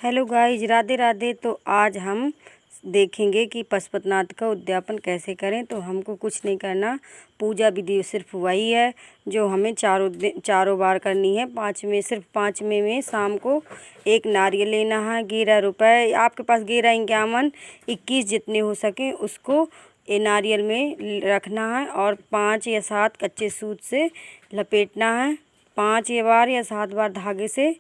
Hello guys, Radhe Radhe. तो आज हम देखेंगे कि पशुपतिनाथ का उद्यापन कैसे करें। तो हमको कुछ नहीं करना, पूजा विधि सिर्फ वही है जो हमें चारों बार करनी है। सिर्फ पाँचवें में शाम को एक नारियल लेना है, 11 रुपये। आपके पास 11 51 21 जितने हो सके उसको ये नारियल में रखना है और 5 या 7 कच्चे सूत से लपेटना है, 5 बार या 7 बार धागे से।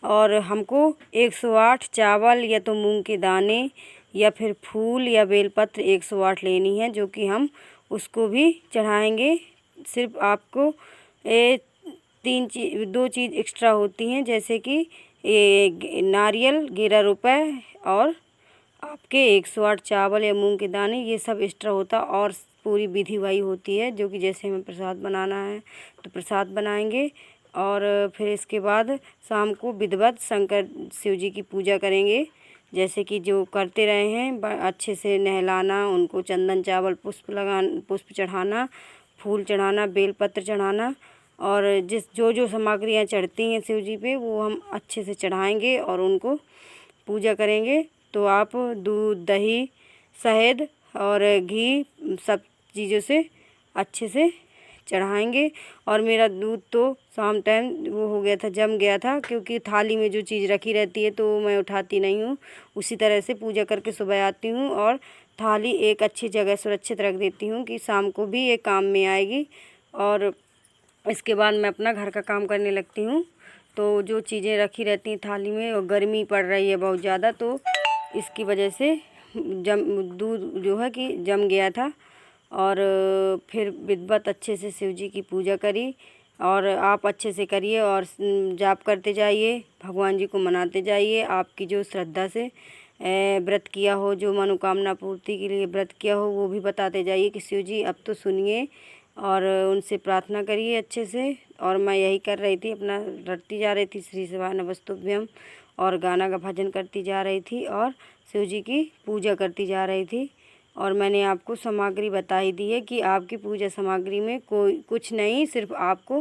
और हमको 108 चावल या तो मूंग के दाने या फिर फूल या बेलपत्र 108 लेनी है, जो कि हम उसको भी चढ़ाएंगे। सिर्फ आपको दो चीज़ एक्स्ट्रा होती हैं, जैसे कि ये नारियल 11 रुपये और आपके 108 चावल या मूंग के दाने, ये सब एक्स्ट्रा होता। और पूरी विधि वही होती है, जो कि जैसे हमें प्रसाद बनाना है तो प्रसाद बनाएंगे। और फिर इसके बाद शाम को विधिवत शंकर शिव जी की पूजा करेंगे, जैसे कि जो करते रहे हैं। अच्छे से नहलाना, उनको चंदन चावल पुष्प चढ़ाना, फूल चढ़ाना, बेलपत्र चढ़ाना, और जो सामग्रियाँ चढ़ती हैं शिव जी पे वो हम अच्छे से चढ़ाएंगे और उनको पूजा करेंगे। तो आप दूध, दही, शहद और घी सब चीज़ों से अच्छे से चढ़ाएंगे। और मेरा दूध तो शाम टाइम वो हो गया था, जम गया था, क्योंकि थाली में जो चीज़ रखी रहती है तो मैं उठाती नहीं हूँ। उसी तरह से पूजा करके सुबह आती हूँ और थाली एक अच्छी जगह सुरक्षित रख देती हूँ कि शाम को भी ये काम में आएगी। और इसके बाद मैं अपना घर का काम करने लगती हूँ। तो जो चीज़ें रखी रहती हैं थाली में, और गर्मी पड़ रही है बहुत ज़्यादा, तो इसकी वजह से दूध जो है कि जम गया था। और फिर विधिवत अच्छे से शिव जी की पूजा करी। और आप अच्छे से करिए और जाप करते जाइए, भगवान जी को मनाते जाइए। आपकी जो श्रद्धा से व्रत किया हो, जो मनोकामना पूर्ति के लिए व्रत किया हो, वो भी बताते जाइए कि शिव जी अब तो सुनिए, और उनसे प्रार्थना करिए अच्छे से। और मैं यही कर रही थी, अपना रटती जा रही थी श्री शिवाय नमस्तुभ्यम, और गाना का भजन करती जा रही थी और शिव जी की पूजा करती जा रही थी। और मैंने आपको सामग्री बता ही दी है कि आपकी पूजा सामग्री में कोई कुछ नहीं, सिर्फ आपको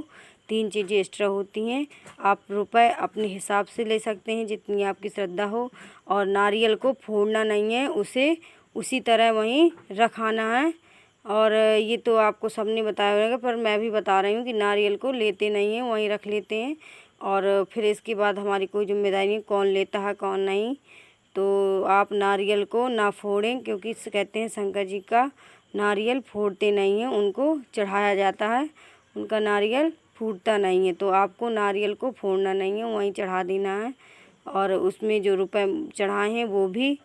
3 चीज़ें एक्स्ट्रा होती हैं। आप रुपए अपने हिसाब से ले सकते हैं, जितनी आपकी श्रद्धा हो। और नारियल को फोड़ना नहीं है, उसे उसी तरह वहीं रखाना है। और ये तो आपको सबने बताया होगा, पर मैं भी बता रही हूँ कि नारियल को लेते नहीं हैं, वहीं रख लेते हैं। और फिर इसके बाद हमारी कोई जिम्मेदारी नहीं कौन लेता है कौन नहीं। तो आप नारियल को ना फोड़ें, क्योंकि कहते हैं शंकर जी का नारियल फोड़ते नहीं हैं, उनको चढ़ाया जाता है, उनका नारियल फूटता नहीं है। तो आपको नारियल को फोड़ना नहीं है, वहीं चढ़ा देना है। और उसमें जो रुपए चढ़ाए हैं वो भी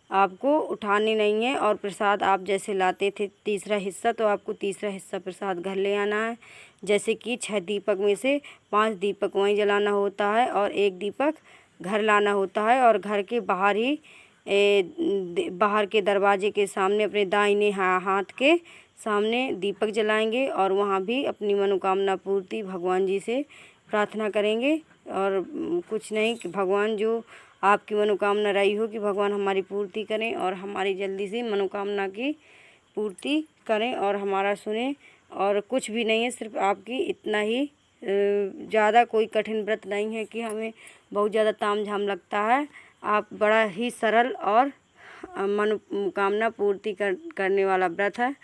आपको उठाने नहीं है। और प्रसाद आप जैसे लाते थे तीसरा हिस्सा, तो आपको तीसरा हिस्सा प्रसाद घर ले आना है। जैसे कि 6 दीपक में से 5 दीपक वहीं जलाना होता है और 1 दीपक घर लाना होता है। और घर के बाहर ही बाहर के दरवाजे के सामने अपने दाहिने हाथ के सामने दीपक जलाएंगे, और वहाँ भी अपनी मनोकामना पूर्ति भगवान जी से प्रार्थना करेंगे। और कुछ नहीं, कि भगवान जो आपकी मनोकामना रही हो कि भगवान हमारी पूर्ति करें और हमारी जल्दी से मनोकामना की पूर्ति करें और हमारा सुने। और कुछ भी नहीं है, सिर्फ आपकी इतना ही, ज़्यादा कोई कठिन व्रत नहीं है कि हमें बहुत ज़्यादा ताम झाम लगता है। आप बड़ा ही सरल और मनोकामना पूर्ति करने वाला व्रत है।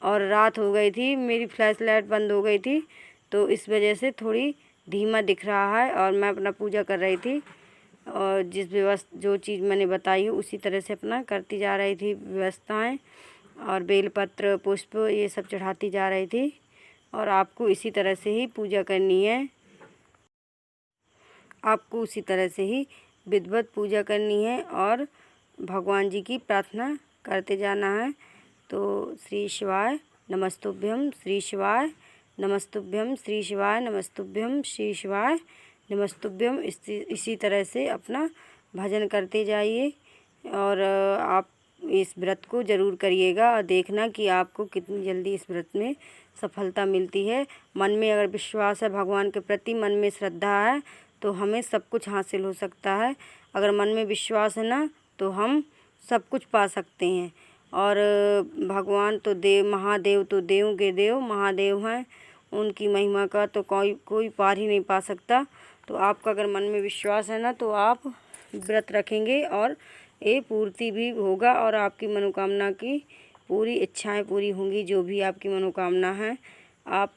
और रात हो गई थी, मेरी फ्लैश लाइट बंद हो गई थी, तो इस वजह से थोड़ी धीमा दिख रहा है। और मैं अपना पूजा कर रही थी, और जो चीज़ मैंने बताई है उसी तरह से अपना करती जा रही थी व्यवस्थाएं। और बेलपत्र, पुष्प, ये सब चढ़ाती जा रही थी। और आपको इसी तरह से ही पूजा करनी है, आपको उसी तरह से ही विधिवत पूजा करनी है और भगवान जी की प्रार्थना करते जाना है। तो श्री शिवाय नमस्तुभ्यम, श्री शिवाय नमस्तुभ्यम, श्री शिवाय नमस्तुभ्यम, श्री शिवाय नमस्तुभ्यम, इसी तरह से अपना भजन करते जाइए। और आप इस व्रत को ज़रूर करिएगा और देखना कि आपको कितनी जल्दी इस व्रत में सफलता मिलती है। मन में अगर विश्वास है, भगवान के प्रति मन में श्रद्धा है, तो हमें सब कुछ हासिल हो सकता है। अगर मन में विश्वास है ना, तो हम सब कुछ पा सकते हैं। और भगवान तो महादेव तो देवों के देव महादेव हैं, उनकी महिमा का तो कोई पार ही नहीं पा सकता। तो आपका अगर मन में विश्वास है ना, तो आप व्रत रखेंगे और ये पूर्ति भी होगा और आपकी मनोकामना की पूरी इच्छाएं पूरी होंगी। जो भी आपकी मनोकामना है आप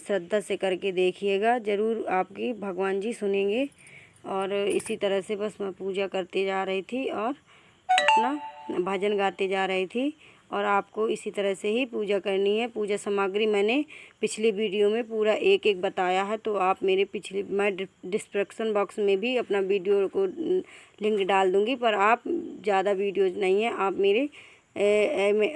श्रद्धा से करके देखिएगा, ज़रूर आपकी भगवान जी सुनेंगे। और इसी तरह से बस मैं पूजा करते जा रही थी और अपना भजन गाते जा रही थी। और आपको इसी तरह से ही पूजा करनी है। पूजा सामग्री मैंने पिछली वीडियो में पूरा एक एक बताया है, तो आप मेरे मैं डिस्क्रिप्शन बॉक्स में भी अपना वीडियो को लिंक डाल दूँगी, पर आप ज़्यादा वीडियोज़ नहीं है, आप मेरे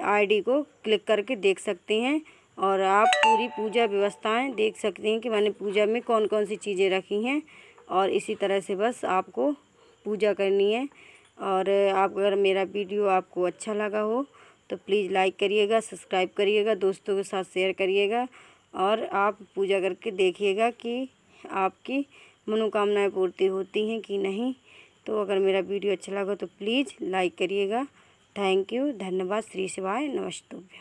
आईडी को क्लिक करके देख सकते हैं और आप पूरी पूजा व्यवस्थाएं देख सकते हैं कि मैंने पूजा में कौन कौन सी चीज़ें रखी हैं। और इसी तरह से बस आपको पूजा करनी है। और आप अगर मेरा वीडियो आपको अच्छा लगा हो तो प्लीज़ लाइक करिएगा, सब्सक्राइब करिएगा, दोस्तों के साथ शेयर करिएगा और आप पूजा करके देखिएगा कि आपकी मनोकामनाएं पूर्ति होती हैं कि नहीं। तो अगर मेरा वीडियो अच्छा लगा तो प्लीज़ लाइक करिएगा। थैंक यू, धन्यवाद। श्री शिवाय, नमस्तुभ्यं।